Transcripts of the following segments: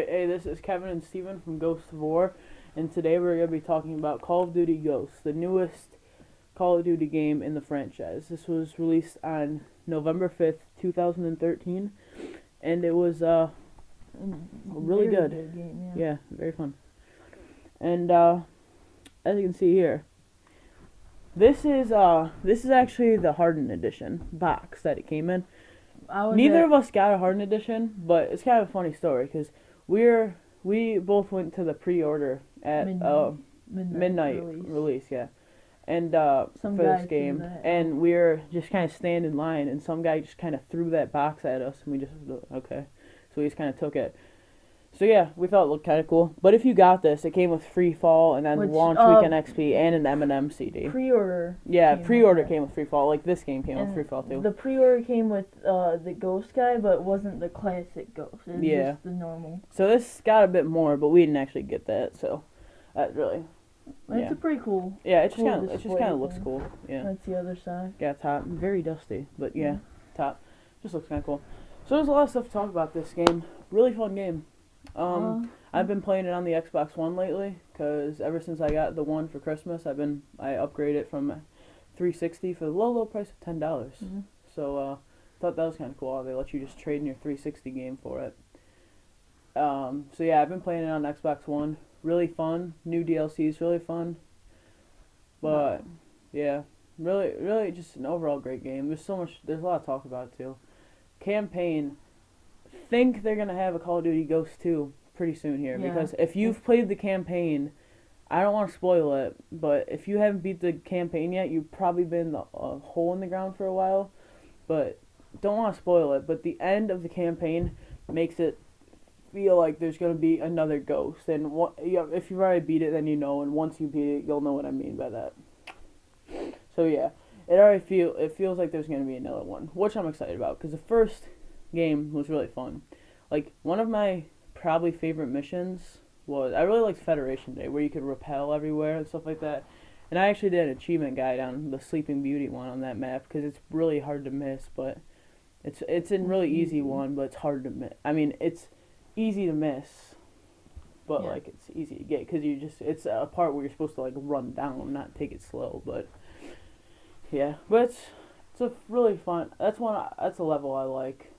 Hey, this is Kevin and Steven from Ghosts of War, and today we're going to be talking about Call of Duty Ghosts, the newest Call of Duty game in the franchise. This was released on November 5th, 2013, and it was really Very good. game, Yeah, very fun. And as you can see here, this is actually the Hardened Edition box that it came in. Neither of us got a Hardened Edition, but it's kind of a funny story because we both went to the pre-order at midnight release, yeah, and for this game, and we were just kind of standing in line, and some guy just kind of threw that box at us, and we just okay, so we just kind of took it. So yeah, we thought it looked kind of cool. But if you got this, it came with Free Fall and then Launch Weekend XP and an Eminem CD. Pre-order. Yeah, pre-order came with Free Fall. Like this game came with Free Fall too. The pre-order came with the Ghost guy, but it wasn't the classic Ghost. It was just the normal. So this got a bit more, but we didn't actually get that. So that really. It's a pretty cool. Yeah, it just kind of looks cool. Yeah. That's the other side. Yeah, top. Very dusty, but yeah, top. Just looks kind of cool. So there's a lot of stuff to talk about this game. Really fun game. I've been playing it on the Xbox One lately, because ever since I got the one for Christmas, I upgraded it from 360 for the low price of $10. Mm-hmm. So thought that was kind of cool. They let you just trade in your 360 game for it. So yeah, I've been playing it on Xbox One. Really fun. New DLCs, really fun. But yeah, really just an overall great game. There's a lot to talk about too. Campaign. Think they're gonna have a Call of Duty Ghost 2 pretty soon here, because if you've played the campaign, I don't want to spoil it, but if you haven't beat the campaign yet, you've probably been a hole in the ground for a while, but don't want to spoil it. But the end of the campaign makes it feel like there's gonna be another Ghost, and if you've already beat it, then you know, and once you beat it, you'll know what I mean by that. So yeah, it feels like there's gonna be another one, which I'm excited about, because the first game was really fun. Like, one of my probably favorite missions was, I really liked Federation Day, where you could rappel everywhere and stuff like that. And I actually did an achievement guide on the Sleeping Beauty one on that map, because it's really hard to miss, but it's a really easy one, but it's hard to miss. I mean, it's easy to miss, but like it's easy to get, because it's a part where you're supposed to like run down, not take it slow. But yeah, but it's a really fun. That's a level I like.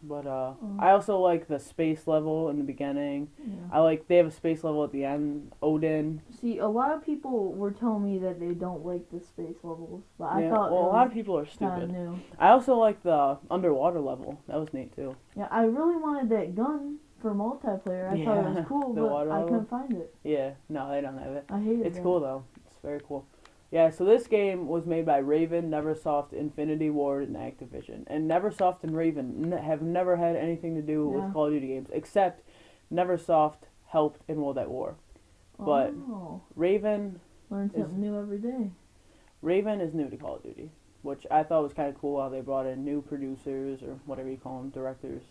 But I also like the space level in the beginning. Yeah. They have a space level at the end, Odin. See, a lot of people were telling me that they don't like the space levels, but I thought a lot of people are stupid. New. I also like the underwater level. That was neat too. Yeah, I really wanted that gun for multiplayer. I thought it was cool, but I couldn't find it. Yeah, no, they don't have it. I hate it. It's cool though. It's very cool. Yeah, so this game was made by Raven, Neversoft, Infinity Ward, and Activision. And Neversoft and Raven have never had anything to do with Call of Duty games, except Neversoft helped in World at War. But Raven... Learn something new every day. Raven is new to Call of Duty, which I thought was kind of cool how they brought in new producers, or whatever you call them, directors.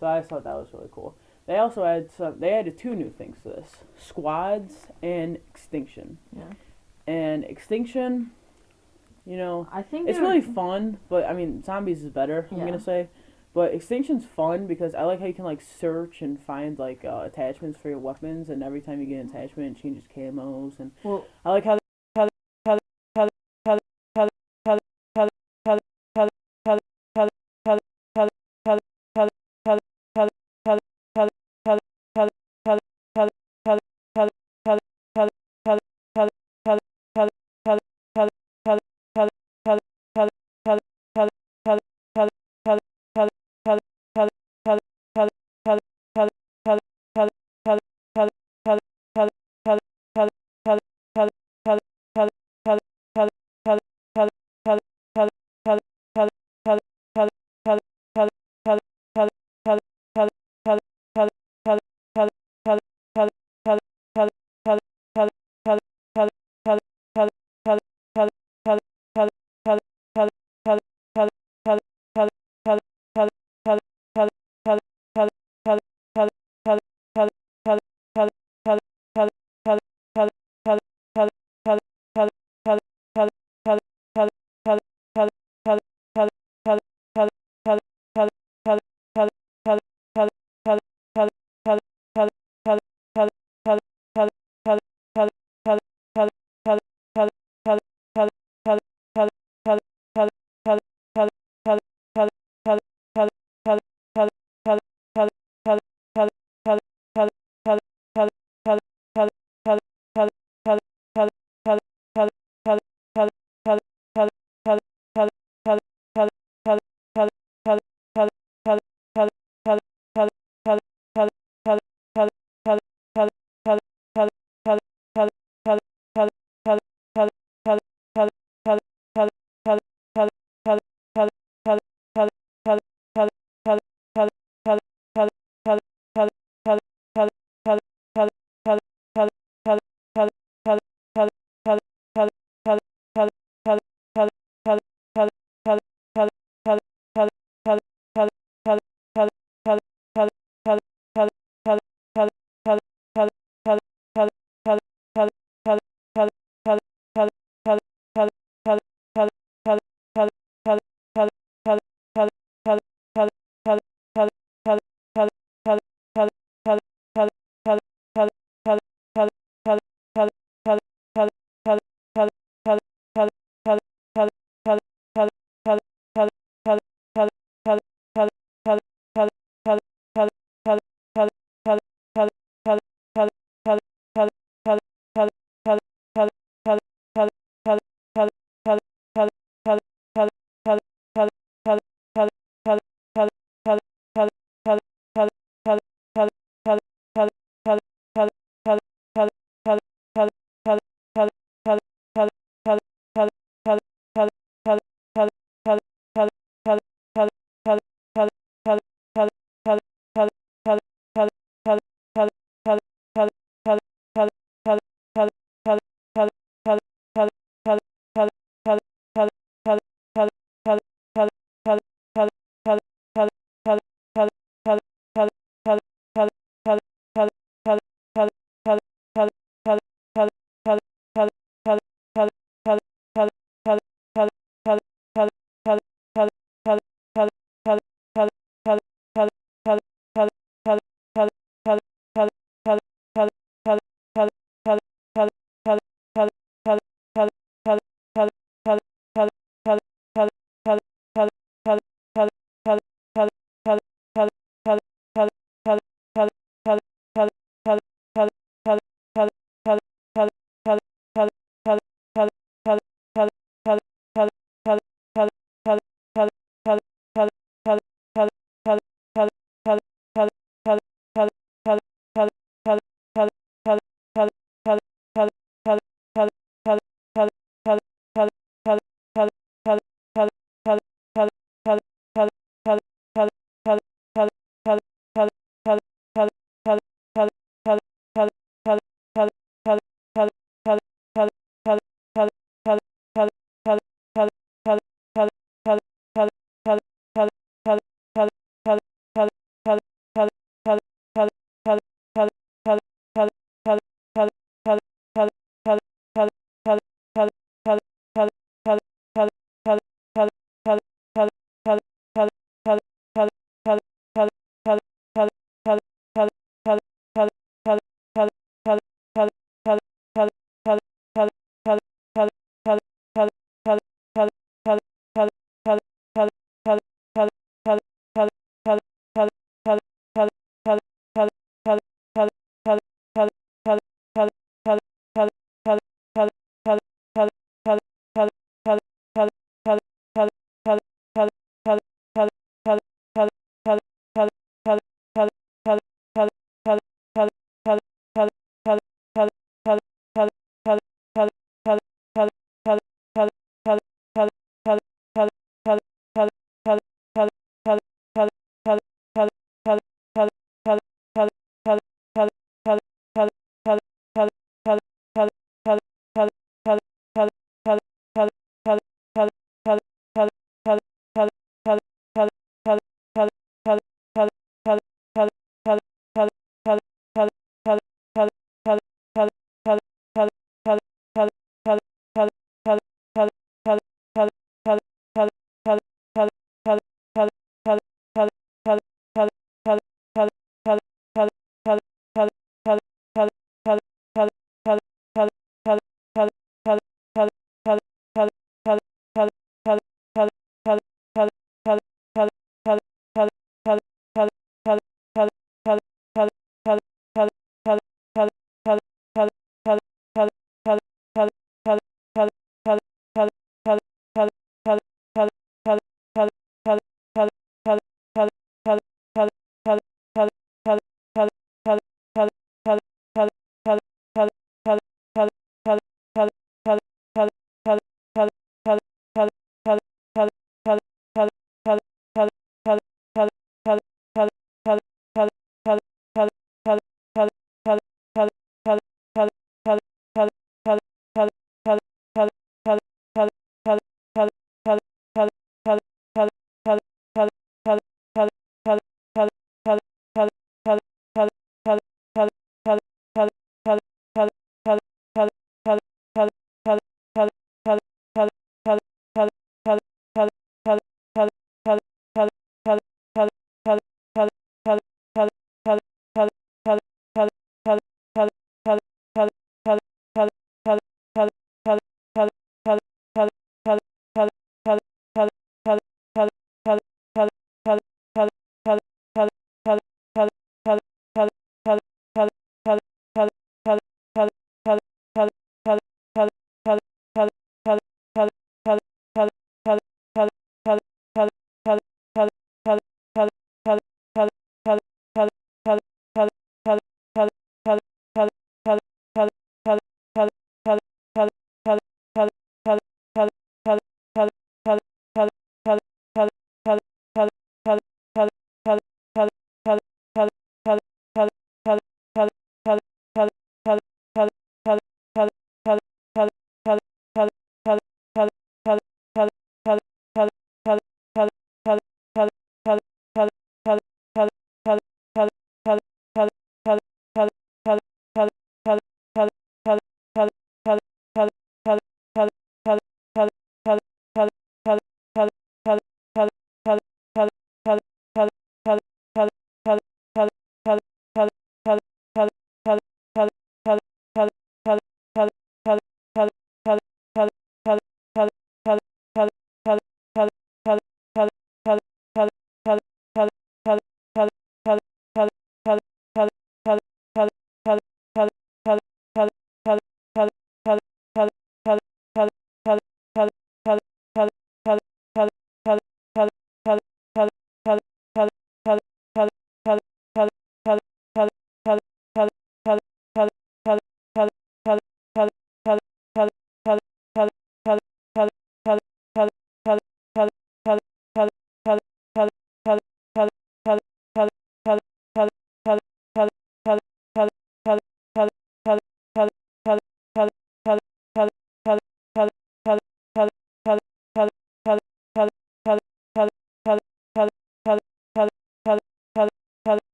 So I just thought that was really cool. They also added two new things to this: squads and extinction. Yeah. And Extinction, I think it's really fun, but I mean, Zombies is better, I'm gonna say. But Extinction's fun because I like how you can like search and find like attachments for your weapons, and every time you get an attachment, it changes camos, and I like how